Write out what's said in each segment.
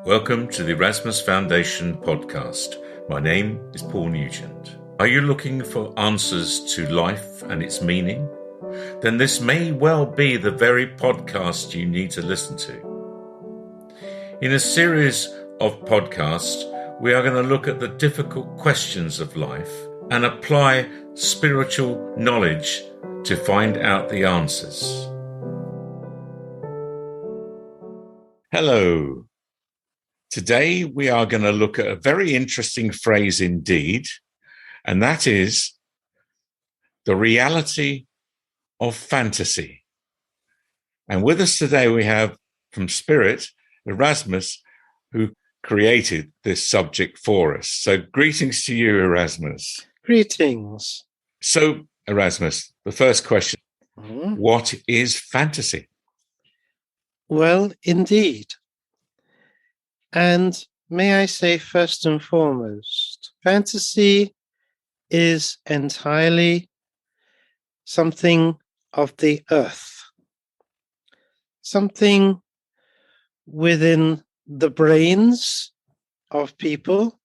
Welcome to the Erasmus Foundation podcast. My name is Paul Nugent. Are you looking for answers to life and its meaning? Then this may well be the very podcast you need to listen to. In a series of podcasts, we are going to look at the difficult questions of life and apply spiritual knowledge to find out the answers. Hello. Today we are going to look at a very interesting phrase indeed, and that is the reality of fantasy. And with us today we have from Spirit, Erasmus, who created this subject for us. So greetings to you, Erasmus. Greetings. So, Erasmus, the first question, What is fantasy? Well, indeed. And may I say first and foremost, fantasy is entirely something of the earth, something within the brains of people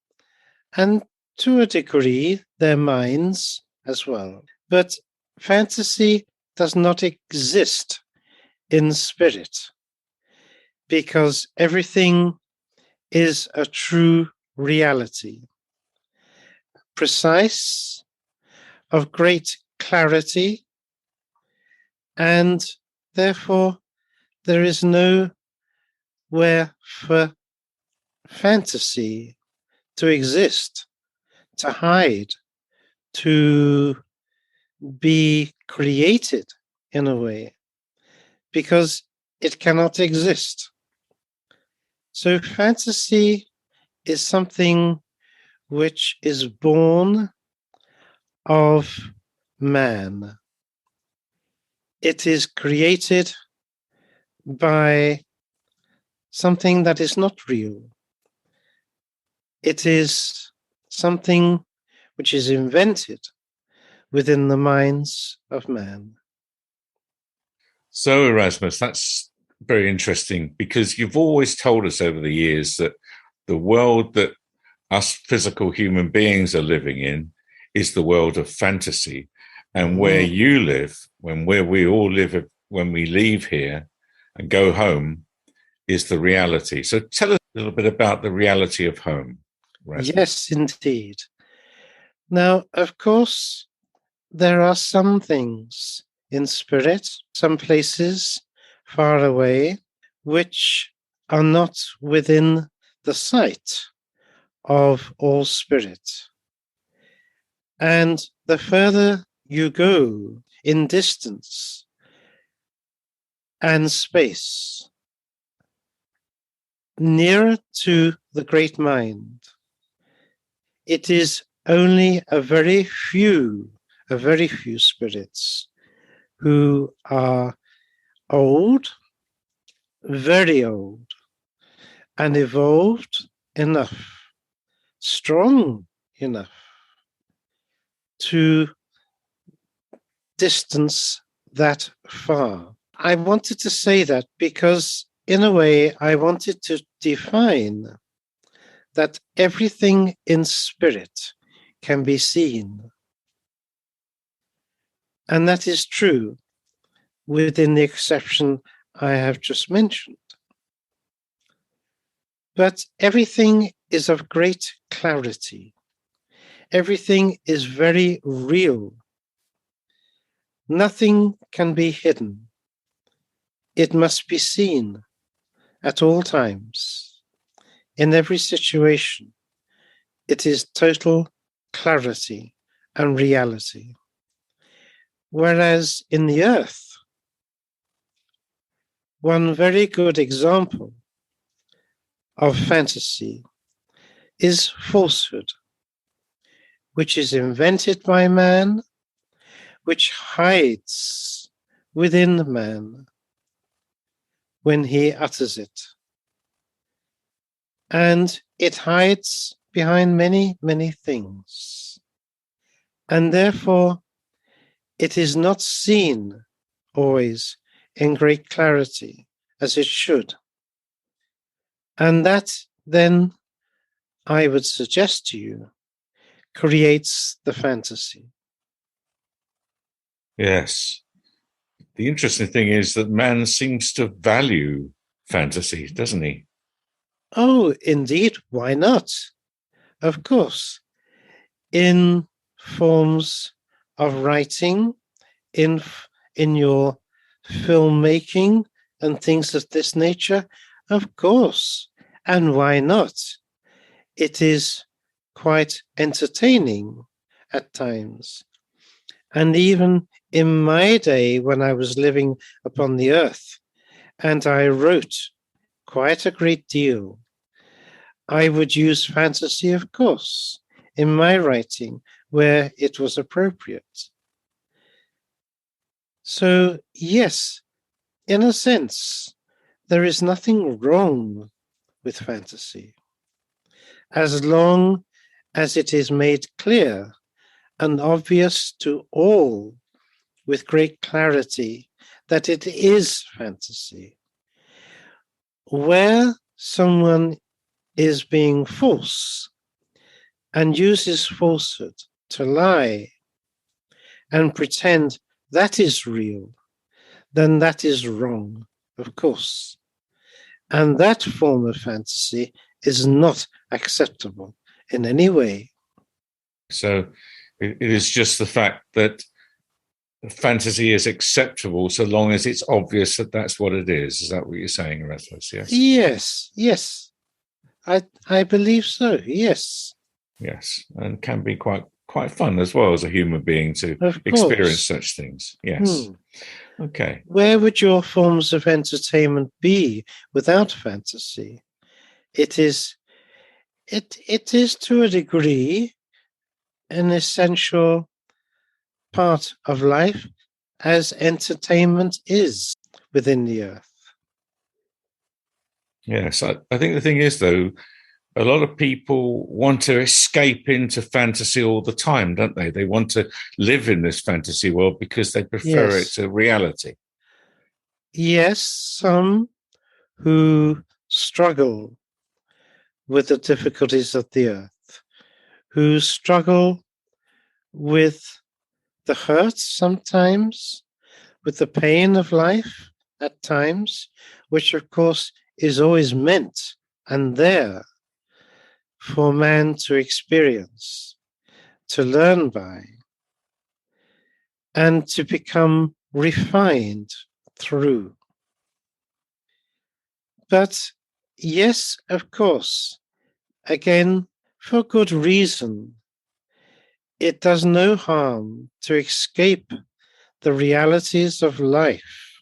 and to a degree their minds as well. But fantasy does not exist in spirit because everything is a true reality, precise, of great clarity, and therefore there is nowhere for fantasy to exist, to hide, to be created in a way, because it cannot exist. So fantasy is something which is born of man. It is created by something that is not real. It is something which is invented within the minds of man. So, Erasmus, that's very interesting, because you've always told us over the years that the world that us physical human beings are living in is the world of fantasy, and where you live, where we all live when we leave here and go home, is the reality. So tell us a little bit about the reality of home, Erasmus. Yes, indeed. Now, of course, there are some things in spirit, some places far away, which are not within the sight of all spirit. And the further you go in distance and space, nearer to the great mind, it is only a very few spirits who are old, very old, and evolved enough, strong enough to distance that far. I wanted to say that because, in a way, I wanted to define that everything in spirit can be seen. And that is true within the exception I have just mentioned. But everything is of great clarity. Everything is very real. Nothing can be hidden. It must be seen at all times. In every situation, it is total clarity and reality. Whereas in the earth, one very good example of fantasy is falsehood, which is invented by man, which hides within man when he utters it. And it hides behind many, many things. And therefore, it is not seen always in great clarity as it should. And that then I would suggest to you, creates the fantasy. Yes. The interesting thing is that man seems to value fantasy, doesn't he? Oh, indeed, why not? Of course, in forms of writing, in your filmmaking and things of this nature, of course. And why not? It is quite entertaining at times. And even in my day, when I was living upon the earth, and I wrote quite a great deal, I would use fantasy, of course, in my writing where it was appropriate. So, yes, in a sense, there is nothing wrong with fantasy, as long as it is made clear and obvious to all with great clarity that it is fantasy. Where someone is being false and uses falsehood to lie and pretend that is real, then that is wrong, of course. And that form of fantasy is not acceptable in any way. So it is just the fact that fantasy is acceptable so long as it's obvious that that's what it is. Is that what you're saying, Erasmus? Yes. Yes. I believe so. Yes. Yes, and can be quite fun as well as a human being to Of experience course. such things. Yes. Okay. Where would your forms of entertainment be without fantasy? It is to a degree an essential part of life as entertainment is within the earth. Yes, I think the thing is though, a lot of people want to escape into fantasy all the time, don't they? They want to live in this fantasy world because they prefer it Yes. to reality. Yes, some who struggle with the difficulties of the earth, who struggle with the hurt sometimes, with the pain of life at times, which of course is always meant and there for man to experience, to learn by, and to become refined through. But yes, of course, again, for good reason, it does no harm to escape the realities of life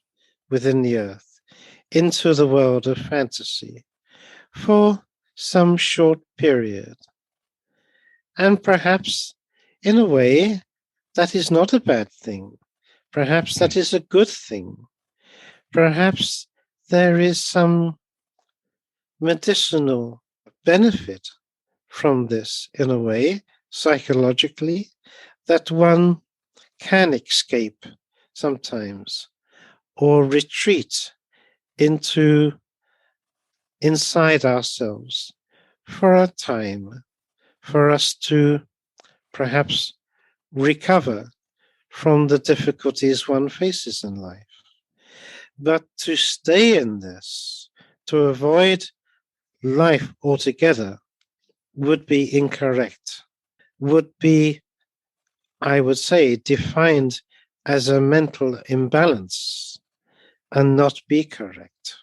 within the earth into the world of fantasy for some short period. And perhaps, in a way, that is not a bad thing. Perhaps that is a good thing. Perhaps there is some medicinal benefit from this, in a way, psychologically, that one can escape sometimes or retreat inside ourselves for a time, for us to perhaps recover from the difficulties one faces in life. But to stay in this, to avoid life altogether, would be incorrect, would be, I would say, defined as a mental imbalance and not be correct.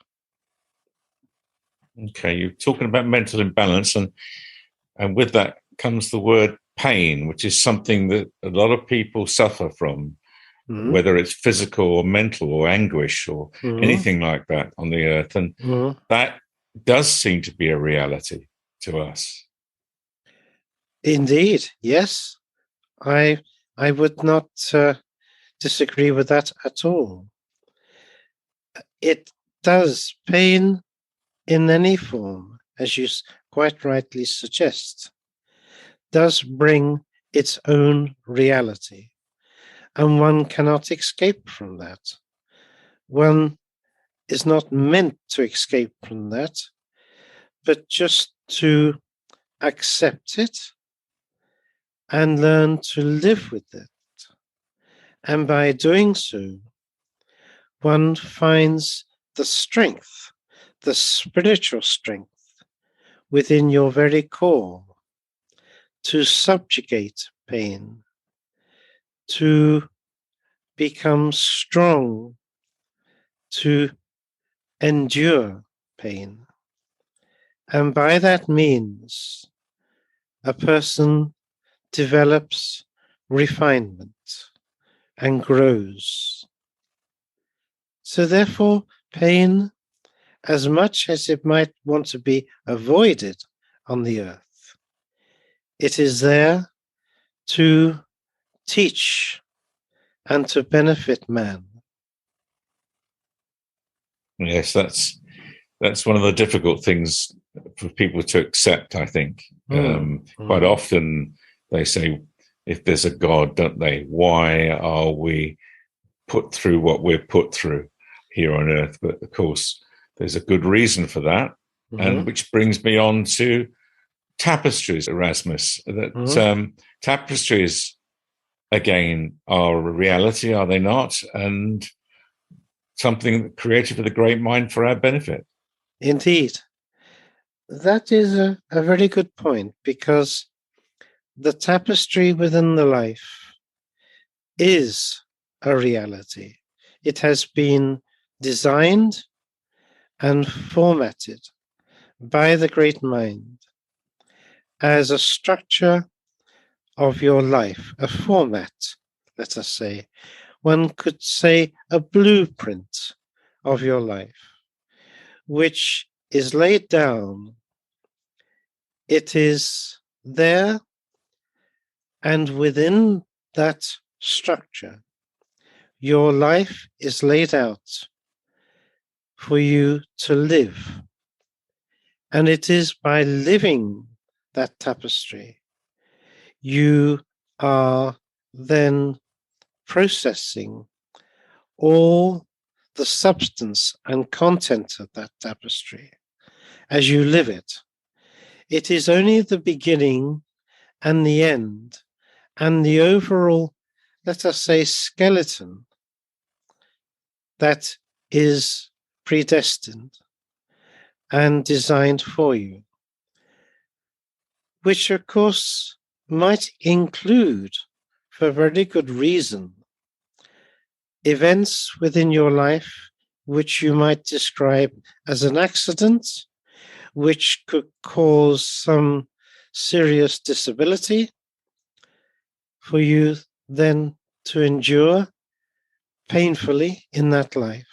Okay, you're talking about mental imbalance, and with that comes the word pain, which is something that a lot of people suffer from, whether it's physical or mental or anguish or anything like that on the earth. And that does seem to be a reality to us. Indeed, yes. I would not disagree with that at all. It does, pain in any form, as you quite rightly suggest, does bring its own reality, and one cannot escape from that. One is not meant to escape from that, but just to accept it and learn to live with it. And by doing so, one finds the strength, the spiritual strength within your very core to subjugate pain, to become strong, to endure pain. And by that means, a person develops refinement and grows. So therefore, pain, as much as it might want to be avoided on the earth, it is there to teach and to benefit man. Yes, that's one of the difficult things for people to accept, I think. Quite often they say, if there's a God, don't they, why are we put through what we're put through here on earth? But of course, there's a good reason for that. And which brings me on to tapestries, Erasmus. That tapestries, again, are a reality, are they not? And something created with a great mind for our benefit. Indeed. That is a very good point, because the tapestry within the life is a reality. It has been designed and formatted by the great mind as a structure of your life, a format, let us say. One could say a blueprint of your life, which is laid down. It is there, and within that structure, your life is laid out for you to live. And it is by living that tapestry, you are then processing all the substance and content of that tapestry as you live it. It is only the beginning and the end and the overall, let us say, skeleton that is predestined and designed for you, which of course might include, for very good reason, events within your life which you might describe as an accident, which could cause some serious disability for you then to endure painfully in that life.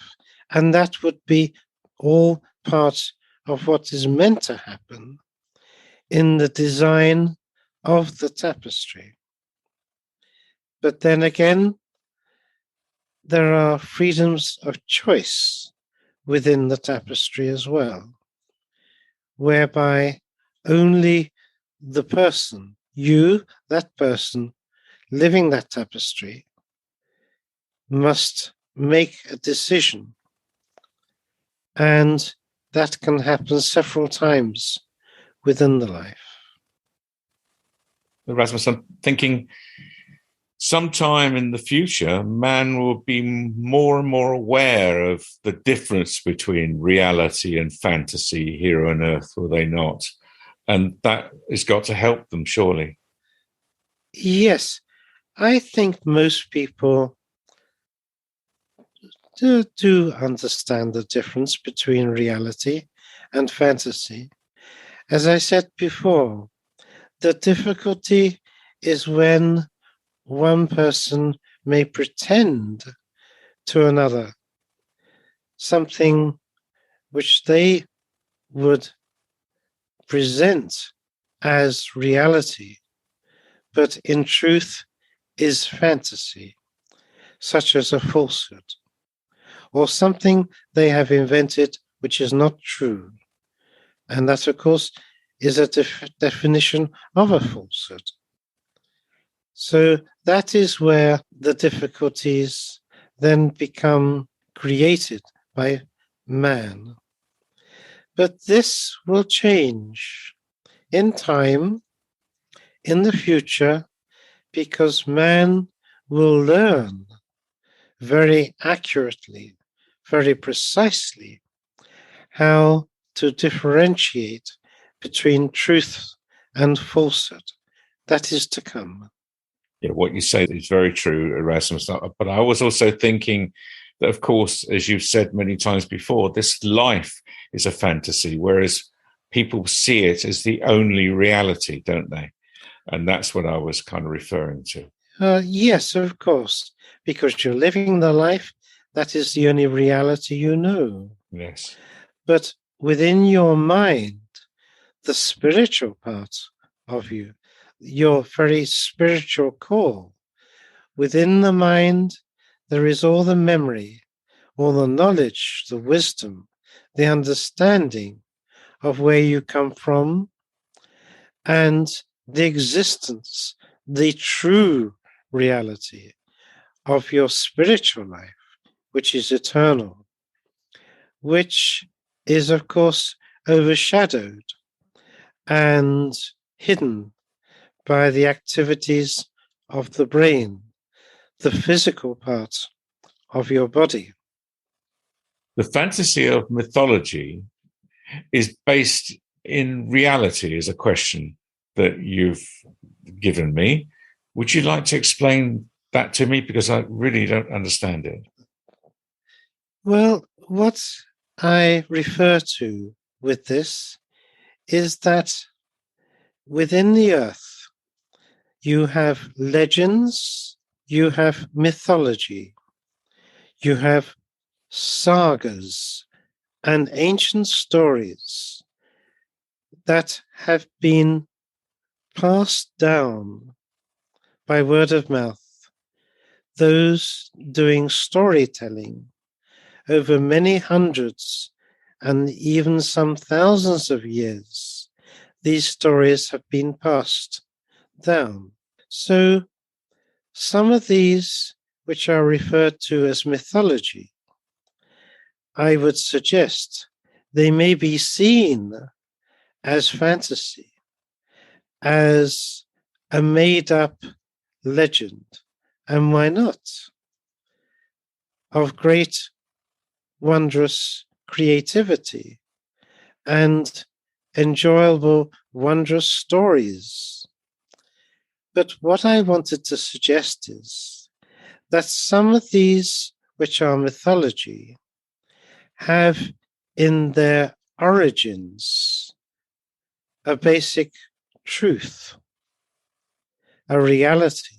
And that would be all part of what is meant to happen in the design of the tapestry. But then again, there are freedoms of choice within the tapestry as well, whereby only the person, you, that person, living that tapestry, must make a decision. And that can happen several times within the life. Erasmus, I'm thinking sometime in the future, man will be more and more aware of the difference between reality and fantasy here on Earth, will they not? And that has got to help them, surely. Yes, I think most people do understand the difference between reality and fantasy. As I said before, the difficulty is when one person may pretend to another something which they would present as reality, but in truth is fantasy, such as a falsehood, or something they have invented which is not true. And that, of course, is a definition of a falsehood. So that is where the difficulties then become created by man. But this will change in time, in the future, because man will learn very accurately, very precisely, how to differentiate between truth and falsehood. That is to come. Yeah, what you say is very true, Erasmus. But I was also thinking that, of course, as you've said many times before, this life is a fantasy, whereas people see it as the only reality, don't they? And that's what I was kind of referring to. Yes, of course, because you're living the life, that is the only reality you know. Yes. But within your mind, the spiritual part of you, your very spiritual core, within the mind, there is all the memory, all the knowledge, the wisdom, the understanding of where you come from, and the existence, the true reality of your spiritual life, which is eternal, which is, of course, overshadowed and hidden by the activities of the brain, the physical part of your body. The fantasy of mythology is based in reality, is a question that you've given me. Would you like to explain that to me? Because I really don't understand it. Well, what I refer to with this is that within the earth, you have legends, you have mythology, you have sagas and ancient stories that have been passed down by word of mouth, those doing storytelling over many hundreds and even some thousands of years. These stories have been passed down. So some of these, which are referred to as mythology, I would suggest they may be seen as fantasy, as a made-up legend, and why not? Of great, wondrous creativity and enjoyable, wondrous stories. But what I wanted to suggest is that some of these, which are mythology, have in their origins a basic truth, a reality,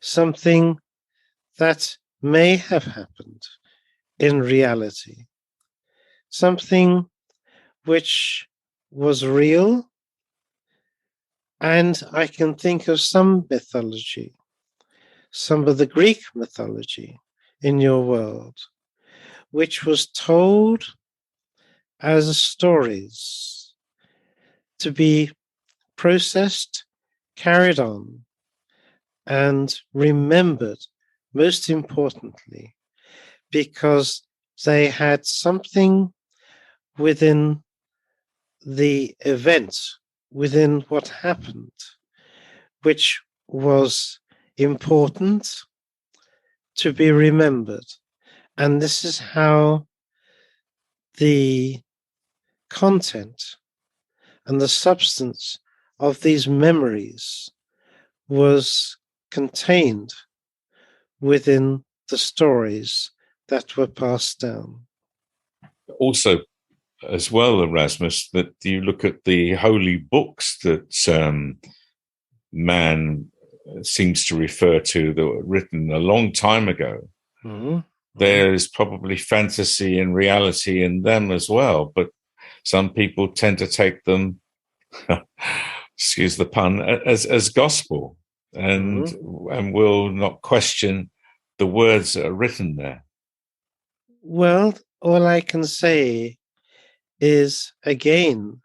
something that may have happened in reality, something which was real. And I can think of some mythology, some of the Greek mythology in your world, which was told as stories to be processed, carried on, and remembered, most importantly, because they had something within the event, within what happened, which was important to be remembered. And this is how the content and the substance of these memories was contained within the stories that were passed down. Also, as well, Erasmus, that you look at the holy books that man seems to refer to that were written a long time ago. Mm-hmm. There is probably fantasy and reality in them as well, but some people tend to take them, excuse the pun, as gospel, and will not question the words that are written there. Well, all I can say is, again,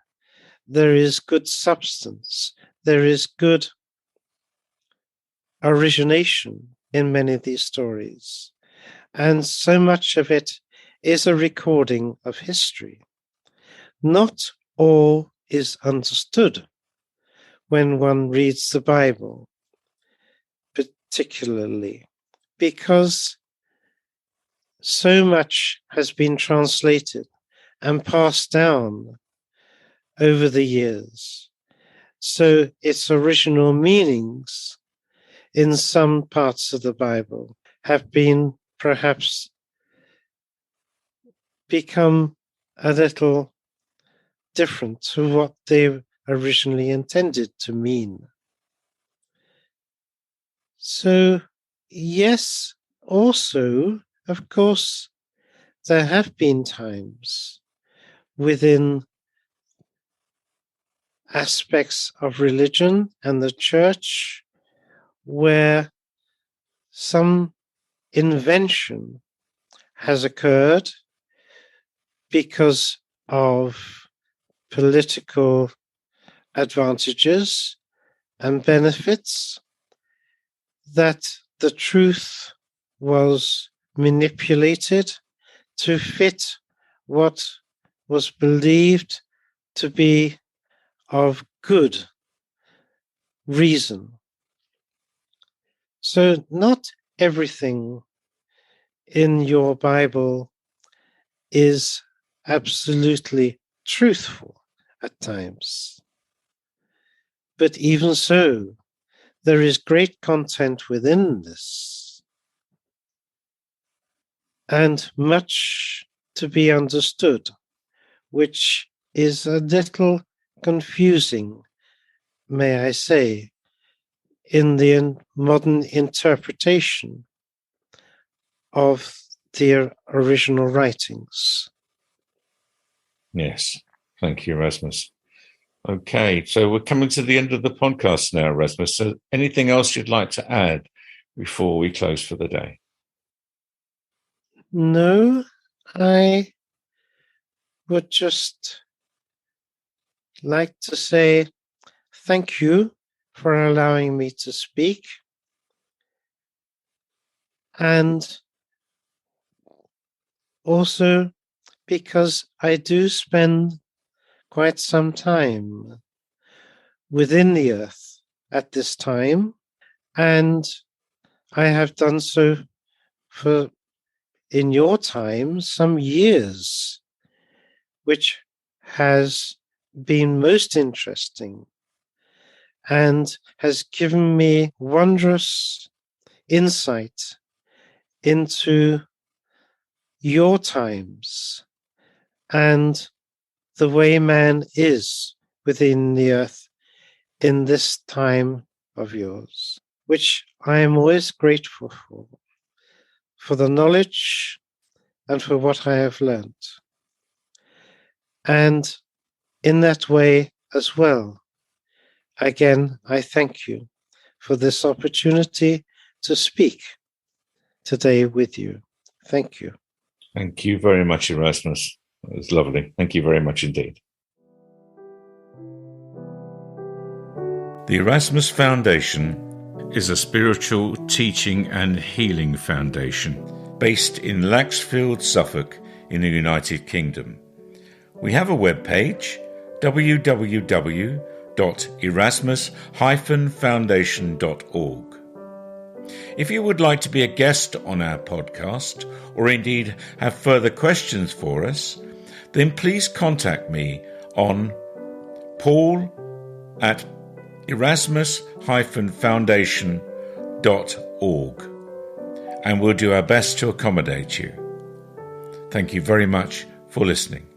there is good substance, there is good origination in many of these stories. And so much of it is a recording of history. Not all is understood when one reads the Bible, particularly because so much has been translated and passed down over the years. So its original meanings in some parts of the Bible have been perhaps become a little different to what they originally intended to mean. So, yes, also, of course, there have been times within aspects of religion and the church where some invention has occurred because of political advantages and benefits, that the truth was manipulated to fit what was believed to be of good reason. So not everything in your Bible is absolutely truthful at times. But even so, there is great content within this, and much to be understood, which is a little confusing, may I say, in the modern interpretation of the original writings. Yes, thank you, Erasmus. Okay, so we're coming to the end of the podcast now, Erasmus. So anything else you'd like to add before we close for the day? No, I would just like to say thank you for allowing me to speak, and also because I do spend quite some time within the earth at this time, and I have done so for, in your time, some years, which has been most interesting and has given me wondrous insight into your times and the way man is within the earth in this time of yours, which I am always grateful for the knowledge and for what I have learnt. And in that way as well, again, I thank you for this opportunity to speak today with you. Thank you. Thank you very much, Erasmus. It was lovely. Thank you very much indeed. The Erasmus Foundation is a spiritual teaching and healing foundation based in Laxfield, Suffolk, in the United Kingdom. We have a webpage, www.erasmus-foundation.org. If you would like to be a guest on our podcast, or indeed have further questions for us, then please contact me on paul@erasmus-foundation.org, and we'll do our best to accommodate you. Thank you very much for listening.